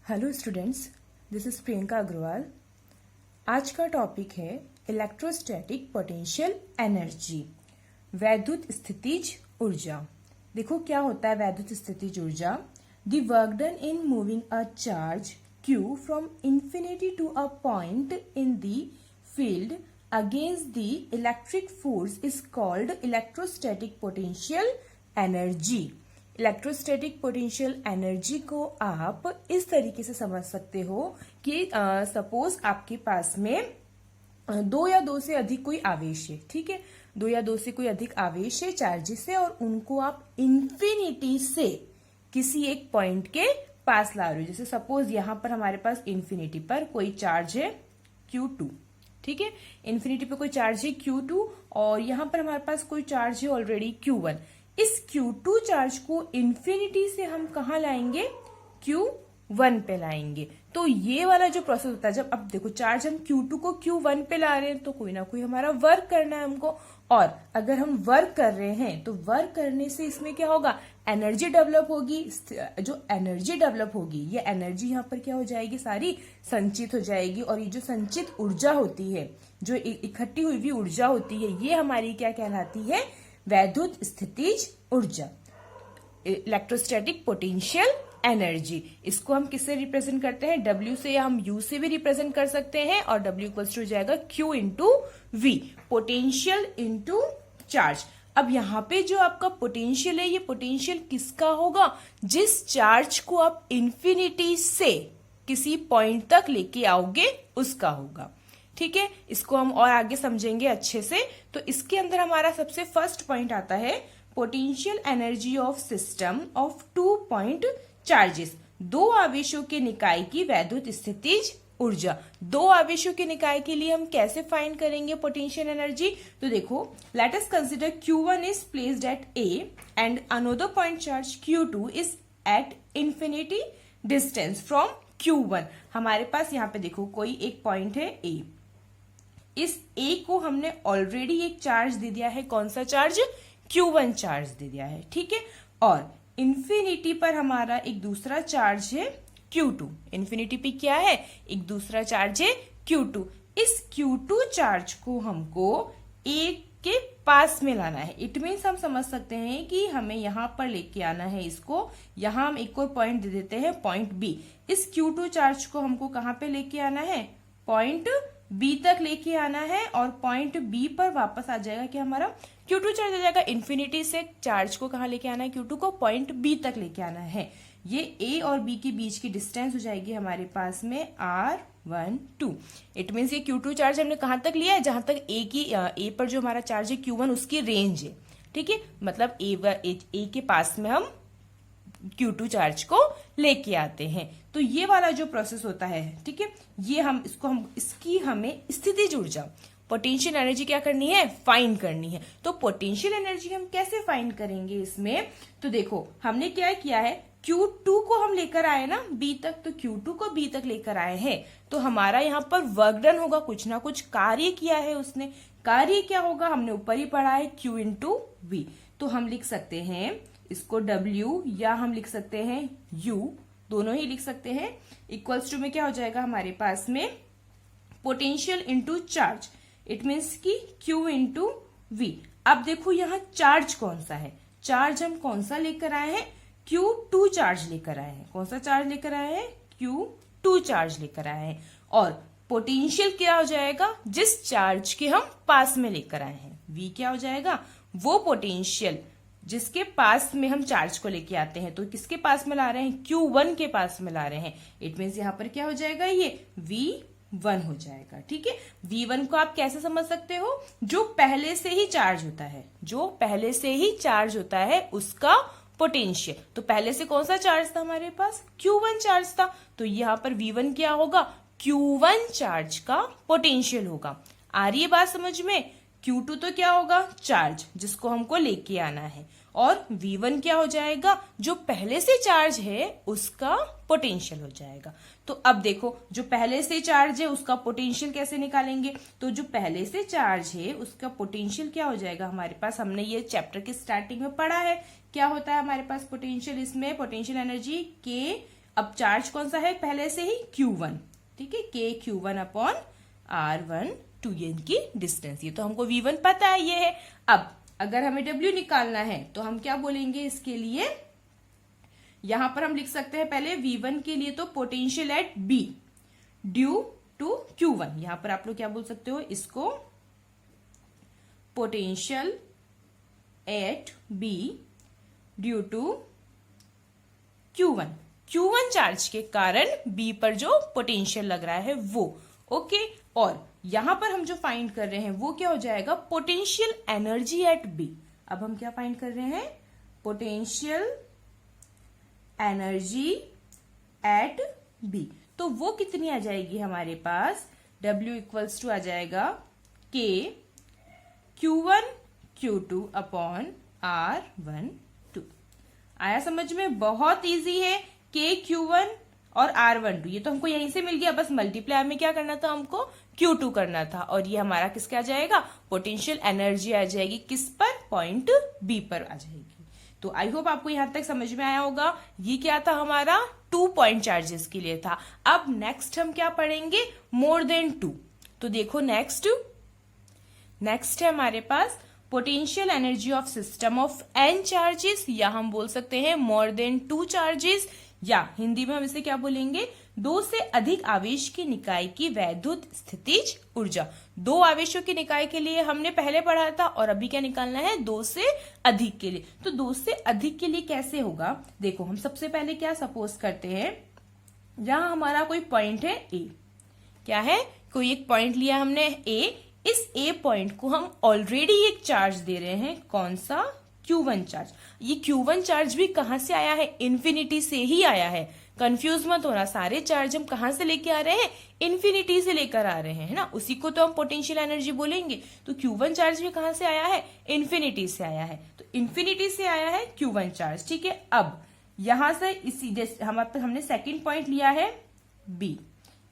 Hello students, this is Priyanka Agarwal. आज का topic है इलेक्ट्रोस्टैटिक पोटेंशियल एनर्जी, वैद्युत स्थितिज ऊर्जा। देखो क्या होता है वैद्युत स्थितिज ऊर्जा। The work done in moving a charge Q from infinity to a point in the field against the electric force is called electrostatic potential energy. Electrostatic potential energy को आप इस तरीके से समझ सकते हो कि सपोज आपके पास में दो या दो से अधिक कोई आवेश है, ठीक है। दो या दो से कोई अधिक आवेश है चार्जेस है, और उनको आप इंफिनिटी से किसी एक पॉइंट के पास ला रहे हो। जैसे सपोज यहां पर हमारे पास इंफिनिटी पर कोई चार्ज है Q2, ठीक है। इंफिनिटी पे कोई चार्ज है Q2 और यहां पर हमारे पास कोई चार्ज है ऑलरेडी Q1। इस Q2 चार्ज को इंफिनिटी से हम कहां लाएंगे? Q1 पे लाएंगे। तो ये वाला जो प्रोसेस होता है, जब अब देखो चार्ज हम Q2 को Q1 पे ला रहे हैं तो कोई ना कोई हमारा वर्क करना है हमको, और अगर हम वर्क कर रहे हैं तो वर्क करने से इसमें क्या होगा? एनर्जी डेवलप होगी। जो एनर्जी डेवलप होगी ये एनर्जी यहाँ पर क्या हो जाएगी? सारी संचित हो जाएगी, और ये जो संचित ऊर्जा होती है, जो इकट्ठी हुई भी ऊर्जा होती है, ये हमारी क्या कहलाती है? वैद्युत स्थितिज ऊर्जा, इलेक्ट्रोस्टैटिक पोटेंशियल एनर्जी। इसको हम किससे रिप्रेजेंट करते हैं? W से, या हम U से भी रिप्रेजेंट कर सकते हैं, और W इक्वल्स टू हो जाएगा Q into V, potential into charge. अब यहाँ पे जो आपका पोटेंशियल है, ये पोटेंशियल किसका होगा? जिस चार्ज को आप इंफिनिटी से किसी पॉइंट तक लेके आओगे उसका होगा, ठीक है। इसको हम और आगे समझेंगे अच्छे से। तो इसके अंदर हमारा सबसे फर्स्ट पॉइंट आता है potential energy of system of 2 point charges. दो आवेशों के निकाय की वैद्युत स्थितिज ऊर्जा। दो आवेशों के निकाय के लिए हम कैसे फाइंड करेंगे पोटेंशियल एनर्जी? तो देखो, let us consider Q1 is placed at A and another point charge Q2 is at infinity distance from Q1। हमारे पास यहाँ पे देखो कोई एक पॉइंट है A। इस A को हमने ऑलरेडी एक चार्ज दे दिया है। कौन सा चार्ज? Q1 चार्ज दे दिया है, ठीक है। और इंफिनिटी पर हमारा एक दूसरा चार्ज है Q2। इंफिनिटी पे क्या है? एक दूसरा चार्ज है Q2। इस Q2 चार्ज को हमको A के पास में लाना है। इट मीन्स हम समझ सकते हैं कि हमें यहां पर लेके आना है इसको। यहां हम एक और पॉइंट दे देते हैं, पॉइंट B। इस Q2 चार्ज को हमको कहां पे लेके आना है? पॉइंट B तक लेके आना है, और पॉइंट B पर वापस आ जाएगा कि हमारा Q2 चार्ज आ जाएगा। इंफिनिटी से चार्ज को कहां लेके आना है? Q2 को पॉइंट B तक लेके आना है। ये A और B के बीच की डिस्टेंस हो जाएगी हमारे पास में R12। इट मीन्स ये Q2 चार्ज हमने कहां तक लिया है? जहां तक A पर जो हमारा चार्ज है Q1 उसकी रेंज है, ठीक है। मतलब A के पास में हम Q2 चार्ज को लेके आते हैं। तो ये वाला जो प्रोसेस होता है, ठीक है, ये इसकी हमें स्थितिज ऊर्जा, पोटेंशियल एनर्जी क्या करनी है? फाइंड करनी है। तो पोटेंशियल एनर्जी हम कैसे फाइंड करेंगे इसमें? तो देखो, हमने क्या किया है, Q2 को हम लेकर आए ना B तक, तो Q2 को B तक लेकर आए हैं, तो हमारा यहाँ पर वर्क डन होगा, कुछ ना कुछ कार्य किया है उसने। कार्य क्या होगा? हमने ऊपर ही पढ़ा है, Q इंटू V। तो हम लिख सकते हैं इसको W, या हम लिख सकते हैं U, दोनों ही लिख सकते हैं। इक्वल्स टू में क्या हो जाएगा हमारे पास में? Potential into charge. It means की Q इंटू V। अब देखो यहाँ चार्ज कौन सा है? चार्ज हम कौन सा लेकर आए हैं? Q2 चार्ज लेकर आए हैं। कौन सा चार्ज लेकर आए हैं? Q2 चार्ज लेकर आए हैं। और पोटेंशियल क्या हो जाएगा? जिस चार्ज के हम पास में लेकर आए हैं, V क्या हो जाएगा? वो पोटेंशियल जिसके पास में हम चार्ज को लेके आते हैं। तो किसके पास में ला रहे हैं? Q1 के पास में ला रहे हैं। इट मीन्स यहाँ पर क्या हो जाएगा? ये V1 हो जाएगा, ठीक है। V1 को आप कैसे समझ सकते हो? जो पहले से ही चार्ज होता है, जो पहले से ही चार्ज होता है उसका पोटेंशियल। तो पहले से कौन सा चार्ज था हमारे पास? Q1 चार्ज था। तो यहाँ पर V1 क्या होगा? Q1 चार्ज का पोटेंशियल होगा। आ रही है बात समझ में? Q2 तो क्या होगा? चार्ज जिसको हमको लेके आना है, और V1 क्या हो जाएगा? जो पहले से चार्ज है उसका पोटेंशियल हो जाएगा। तो अब देखो, जो पहले से चार्ज है उसका पोटेंशियल कैसे निकालेंगे? तो जो पहले से चार्ज है उसका पोटेंशियल क्या हो जाएगा हमारे पास? हमने ये चैप्टर के स्टार्टिंग में पढ़ा है। क्या होता है हमारे पास पोटेंशियल? इसमें पोटेंशियल एनर्जी K अब चार्ज कौन सा है पहले से ही Q1, ठीक है, KQ1/R1 2 ये इनकी डिस्टेंस, ये तो हमको V1 पता है, ये है। अब अगर हमें W निकालना है तो हम क्या बोलेंगे इसके लिए, यहां पर हम लिख सकते हैं पहले V1 के लिए तो potential at B due to Q1, यहां पर आप लोग क्या बोल सकते हो इसको, potential at B due to Q1, Q1 charge के कारण B पर जो पोटेंशियल लग रहा है वो, ओके। और यहां पर हम जो फाइंड कर रहे हैं वो क्या हो जाएगा, पोटेंशियल एनर्जी एट B। अब हम क्या फाइंड कर रहे हैं, पोटेंशियल एनर्जी एट B, तो वो कितनी आ जाएगी हमारे पास, W इक्वल्स टू आ जाएगा K Q1 Q2/R1 2। आया समझ में, बहुत इजी है, K Q1 और R1 2, ये तो हमको यहीं से मिल गया, बस मल्टीप्लाई में क्या करना था हमको, Q2 करना था, और ये हमारा किसके आ जाएगा, पोटेंशियल एनर्जी आ जाएगी किस पर, पॉइंट B पर आ जाएगी। तो आई होप आपको यहां तक समझ में आया होगा। ये क्या था हमारा 2 पॉइंट चार्जेस के लिए था। अब नेक्स्ट हम क्या पढ़ेंगे, मोर देन 2। तो देखो नेक्स्ट है हमारे पास potential energy of system of n charges, या हम बोल सकते हैं मोर देन 2 चार्जेस, या हिंदी में हम इसे क्या बोलेंगे, 2 से अधिक आवेश की निकाय की वैद्युत स्थितिज ऊर्जा। 2 आवेशों की निकाय के लिए हमने पहले पढ़ा था, और अभी क्या निकालना है, 2 से अधिक के लिए। तो 2 से अधिक के लिए कैसे होगा, देखो हम सबसे पहले क्या सपोज करते हैं, जहां हमारा कोई पॉइंट है A, क्या है, कोई एक पॉइंट लिया हमने A, इस A पॉइंट को हम ऑलरेडी एक चार्ज दे रहे हैं, कौन सा, Q1 चार्ज। ये Q1 चार्ज भी कहां से आया है, इन्फिनिटी से ही आया है, कंफ्यूज मत होना, सारे चार्ज हम कहां से लेके आ रहे हैं, इन्फिनिटी से लेकर आ रहे हैं, है ना, उसी को तो हम पोटेंशियल एनर्जी बोलेंगे। तो Q1 चार्ज भी कहां से आया है, इन्फिनिटी से आया है, तो इन्फिनिटी से आया है Q1 चार्ज, ठीक है। अब यहां से इसी जैसे हमने सेकेंड पॉइंट लिया है B,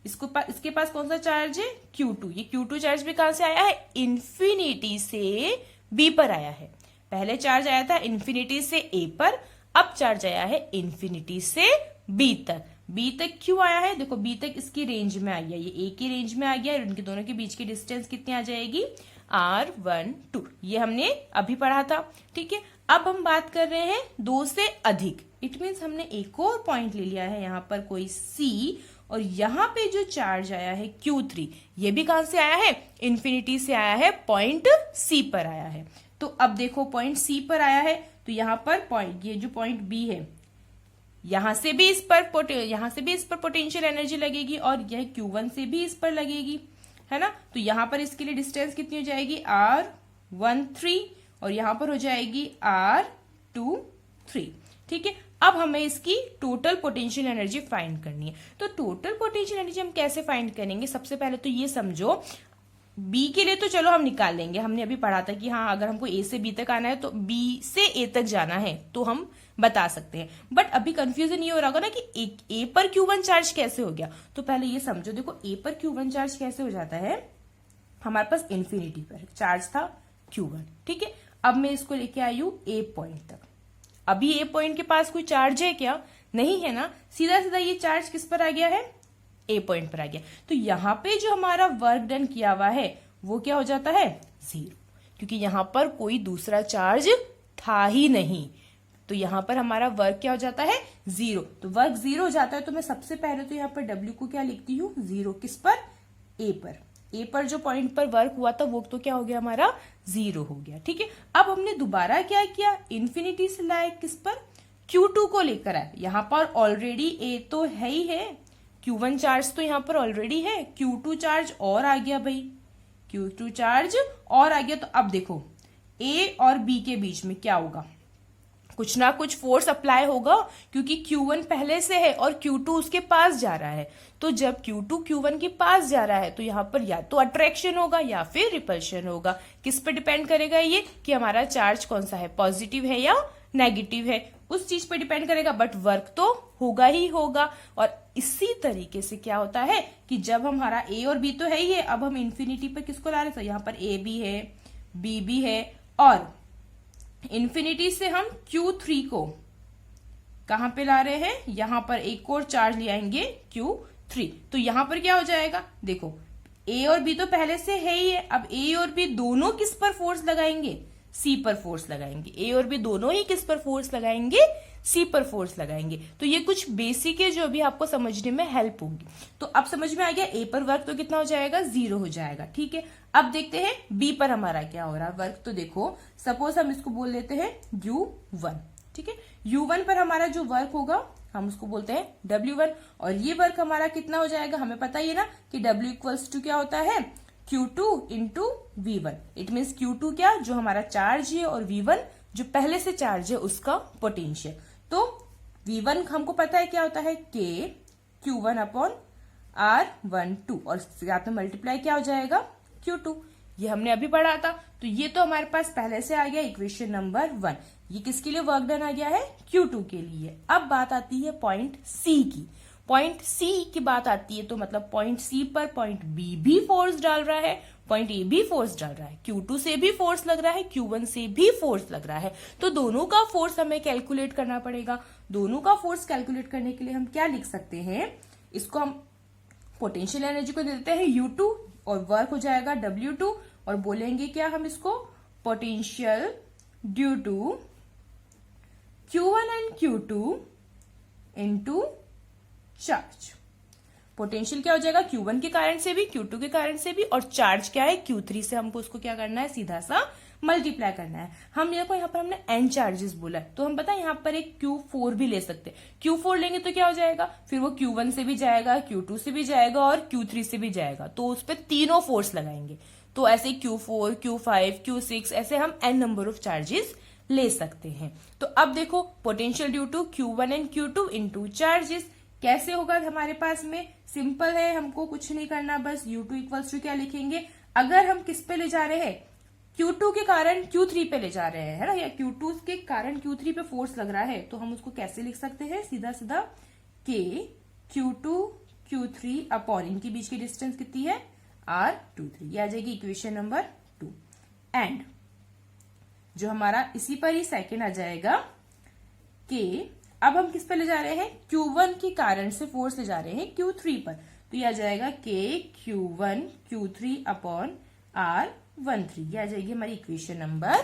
इसके पास कौन सा चार्ज है, Q2, ये Q2 चार्ज भी कहां से आया है, इन्फिनिटी से B पर आया है। पहले चार्ज आया था इन्फिनिटी से A पर, अब चार्ज आया है इन्फिनिटी से B तक। B तक क्यों आया है, देखो B तक इसकी रेंज में आ गया, ये A की रेंज में आ गया, इनके दोनों के बीच की डिस्टेंस कितनी आ जाएगी, R1 2, ये हमने अभी पढ़ा था, ठीक है। अब हम बात कर रहे हैं 2 से अधिक, इट मीन्स हमने एक और पॉइंट ले लिया है यहाँ पर कोई C, और यहाँ पे जो चार्ज आया है Q3, ये भी कहां से आया है, इन्फिनिटी से आया है, पॉइंट C पर आया है। तो अब देखो पॉइंट C पर आया है, तो यहाँ पर पॉइंट, ये जो पॉइंट B है, यहां से भी इस पर पोटेंशियल एनर्जी लगेगी, और यह Q1 से भी इस पर लगेगी, है ना। तो यहाँ पर इसके लिए डिस्टेंस कितनी हो जाएगी, R13, और यहाँ पर हो जाएगी R23, ठीक है। अब हमें इसकी टोटल पोटेंशियल एनर्जी फाइंड करनी है। तो टोटल पोटेंशियल एनर्जी हम कैसे फाइंड करेंगे, सबसे पहले तो ये समझो, B के लिए तो चलो हम निकाल लेंगे, हमने अभी पढ़ा था कि हाँ अगर हमको A से B तक आना है तो B से A तक जाना है तो हम बता सकते हैं। बट अभी कंफ्यूजन ये हो रहा होगा ना कि A पर Q1 चार्ज कैसे हो गया, तो पहले ये समझो, देखो A पर Q1 चार्ज कैसे हो जाता है, हमारे पास इन्फिनिटी पर चार्ज था Q1, ठीक है। अब मैं इसको लेके आई हूं A पॉइंट तक, अभी A पॉइंट के पास कोई चार्ज है क्या, नहीं है ना, सीधा सीधा ये चार्ज किस पर आ गया है, A पॉइंट पर आ गया। तो यहाँ पे जो हमारा वर्क डन किया हुआ है वो क्या हो जाता है, 0, क्योंकि यहाँ पर कोई दूसरा चार्ज था ही नहीं, तो यहाँ पर हमारा वर्क क्या हो जाता है, 0। तो वर्क 0 हो जाता है, तो मैं सबसे पहले तो यहाँ पर W को क्या लिखती हूँ, 0, किस पर, A पर जो पॉइंट पर वर्क हुआ था वो तो क्या हो गया, हमारा 0 हो गया, ठीक है। अब हमने दोबारा क्या किया, इन्फिनिटी से लाए किस पर, Q2 को लेकर आए, यहाँ पर ऑलरेडी A तो है ही है, Q1 चार्ज तो यहाँ पर ऑलरेडी है, Q2 चार्ज और आ गया भाई, Q2 चार्ज और आ गया। तो अब देखो A और B के बीच में क्या होगा, कुछ ना कुछ फोर्स अप्लाई होगा, क्योंकि Q1 पहले से है और Q2 उसके पास जा रहा है। तो जब Q2 Q1 के पास जा रहा है तो यहाँ पर या तो अट्रैक्शन होगा या फिर रिपल्शन होगा। किस पे डिपेंड करेगा ये, कि हमारा चार्ज कौन सा है, पॉजिटिव है या नेगेटिव है, उस चीज पे डिपेंड करेगा, बट वर्क तो होगा ही होगा। और इसी तरीके से क्या होता है कि जब हमारा A और B तो है ही है, अब हम इन्फिनिटी पर किसको ला रहे हैं, यहाँ पर A भी है, B भी है, और इन्फिनिटी से हम Q3 को कहाँ पे ला रहे हैं, यहाँ पर एक और चार्ज ले आएंगे Q3। तो यहाँ पर क्या हो जाएगा, देखो ए और बी तो पहले से है ही है, अब ए और बी दोनों किस पर फोर्स लगाएंगे, सी पर फोर्स लगाएंगे। ए और बी दोनों ही किस पर फोर्स लगाएंगे, सी पर फोर्स लगाएंगे। तो ये कुछ बेसिक है जो अभी आपको समझने में हेल्प होगी। तो अब समझ में आ गया, ए पर वर्क तो कितना हो जाएगा, 0 हो जाएगा। ठीक है, अब देखते हैं बी पर हमारा क्या हो रहा है वर्क। तो देखो सपोज हम इसको बोल लेते हैं U1। ठीक है, U1 पर हमारा जो वर्क होगा हम उसको बोलते हैं W1, और ये वर्क हमारा कितना हो जाएगा, हमें पता ही है ना कि W इक्वल्स टू क्या होता है, Q2 into V1। It means Q2 क्या, जो हमारा चार्ज है, और V1 जो पहले से चार्ज है उसका पोटेंशियल। तो V1 हमको पता है क्या होता है, K Q1 अपॉन R12, और साथ में मल्टीप्लाई क्या हो जाएगा, Q2। ये हमने अभी पढ़ा था। तो ये तो हमारे पास पहले से आ गया इक्वेशन नंबर 1। ये किसके लिए वर्क डन आ गया है, Q2 के लिए। अब बात आती है पॉइंट C की। पॉइंट सी की बात आती है तो मतलब पॉइंट सी पर पॉइंट बी भी फोर्स डाल रहा है, पॉइंट ए भी फोर्स डाल रहा है, Q2 से भी फोर्स लग रहा है, Q1 से भी फोर्स लग रहा है। तो दोनों का फोर्स हमें कैलकुलेट करना पड़ेगा। दोनों का फोर्स कैलकुलेट करने के लिए हम क्या लिख सकते हैं, इसको हम पोटेंशियल एनर्जी को देते हैं U2 और वर्क हो जाएगा W2, और बोलेंगे क्या हम इसको, potential due to Q1 and Q2 into charge. Potential क्या हो जाएगा, Q1 के कारण से भी, Q2 के कारण से भी, और चार्ज क्या है Q3 से। हमको उसको क्या करना है, सीधा सा मल्टीप्लाई करना है। हम देखो यहाँ पर हमने n चार्जेस बोला है, तो हम पता है यहाँ पर एक Q4 भी ले सकते हैं। Q4 लेंगे तो क्या हो जाएगा, फिर वो Q1 से भी जाएगा, Q2 से भी जाएगा, और Q3 से भी जाएगा। तो उस पर तीनों फोर्स लगाएंगे। तो ऐसे Q4, Q5, Q6 ऐसे हम n नंबर ऑफ चार्जेस ले सकते हैं। तो अब देखो potential due to Q1 and Q2 into charges कैसे होगा हमारे पास में, सिंपल है, हमको कुछ नहीं करना, बस U2 इक्वल्स टू क्या लिखेंगे, अगर हम किस पे ले जा रहे हैं, Q2 के कारण Q3 पे ले जा रहे हैं, है ना, या Q2 के कारण Q3 पे फोर्स लग रहा है, तो हम उसको कैसे लिख सकते हैं, सीधा सीधा K Q2 Q3 अपॉन इनके बीच की डिस्टेंस कितनी है, R23। ये आ जाएगी इक्वेशन नंबर 2। एंड जो हमारा इसी पर ही सेकेंड आ जाएगा K, अब हम किस पे ले जा रहे हैं, Q1 के कारण से फोर्स ले जा रहे हैं Q3 पर, तो ये आ जाएगा K Q1 Q3 upon R13। ये आ जाएगी हमारी इक्वेशन नंबर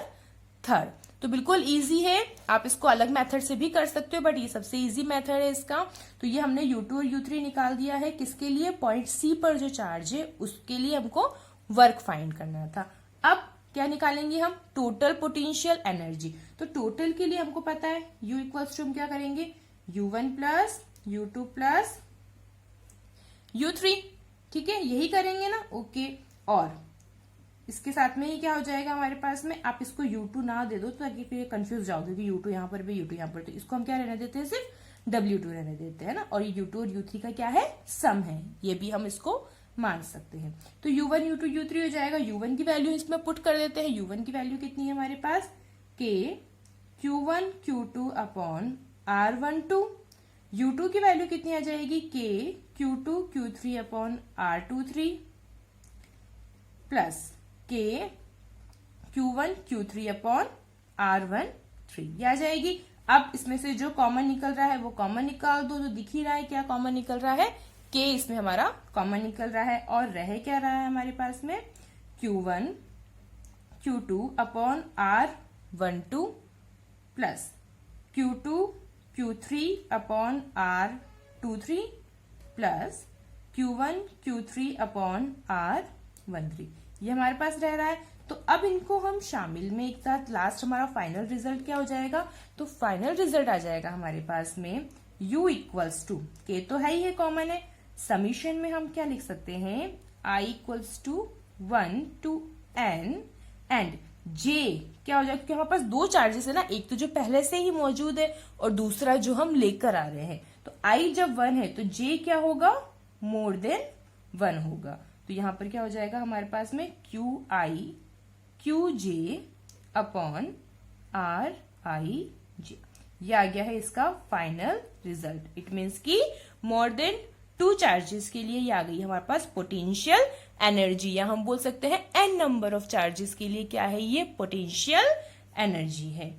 3। तो बिल्कुल इजी है, आप इसको अलग मेथड से भी कर सकते हो, बट ये सबसे इजी मेथड है इसका। तो ये हमने U2 और U3 निकाल दिया है, किसके लिए, पॉइंट C पर जो चार्ज है उसके लिए हमको वर्क फाइंड करना था। अब क्या निकालेंगे हम, टोटल पोटेंशियल एनर्जी। तो टोटल के लिए हमको पता है U इक्वल्स टू हम क्या करेंगे, U1 plus U2 plus U3। ठीक है, यही करेंगे ना, ओके। और इसके साथ में ही क्या हो जाएगा हमारे पास में, आप इसको U2 ना दे दो तो ताकि फिर कंफ्यूज जाओगे कि U2 यहाँ पर भी U2 यहाँ पर, तो इसको हम क्या रहने देते हैं, सिर्फ W2 रहने देते हैं ना। और ये U2 और U3 का क्या है, सम है, ये भी हम इसको मान सकते हैं। तो U1 U2 U3 हो जाएगा। U1 की वैल्यू इसमें पुट कर देते हैं। U1 की वैल्यू कितनी है हमारे पास, K Q1 Q2 upon R12। U2 की वैल्यू कितनी आ जाएगी, K Q2 Q3 upon R23 plus K Q1 Q3 upon R13। ये आ जाएगी। अब इसमें से जो कॉमन निकल रहा है वो कॉमन निकाल दो, तो दिख ही रहा है क्या कॉमन निकल रहा है, K इसमें हमारा कॉमन निकल रहा है, और रह क्या रहा है हमारे पास में, Q1 Q2 upon R12 plus Q2 Q3 upon R23 plus Q1 Q3 upon R13। ये हमारे पास रह रहा है। तो अब इनको हम शामिल में एक साथ, लास्ट हमारा फाइनल रिजल्ट क्या हो जाएगा, तो फाइनल रिजल्ट आ जाएगा हमारे पास में U इक्वल्स टू, K तो है ही है, कॉमन है, समीशन में हम क्या लिख सकते हैं, I equals to 1 to N and J क्या हो जाएगा, क्योंकि हमारे पास दो चार्जेस है ना, एक तो जो पहले से ही मौजूद है और दूसरा जो हम लेकर आ रहे हैं। तो I जब 1 है तो J क्या होगा, मोर देन 1 होगा। तो यहां पर क्या हो जाएगा हमारे पास में QI QJ अपॉन RIJ। ये आ गया है इसका फाइनल रिजल्ट। इट मीन्स कि मोर देन 2 चार्जेस के लिए ये आ गई हमारे पास पोटेंशियल एनर्जी, या हम बोल सकते हैं n नंबर ऑफ चार्जेस के लिए क्या है, ये पोटेंशियल एनर्जी है।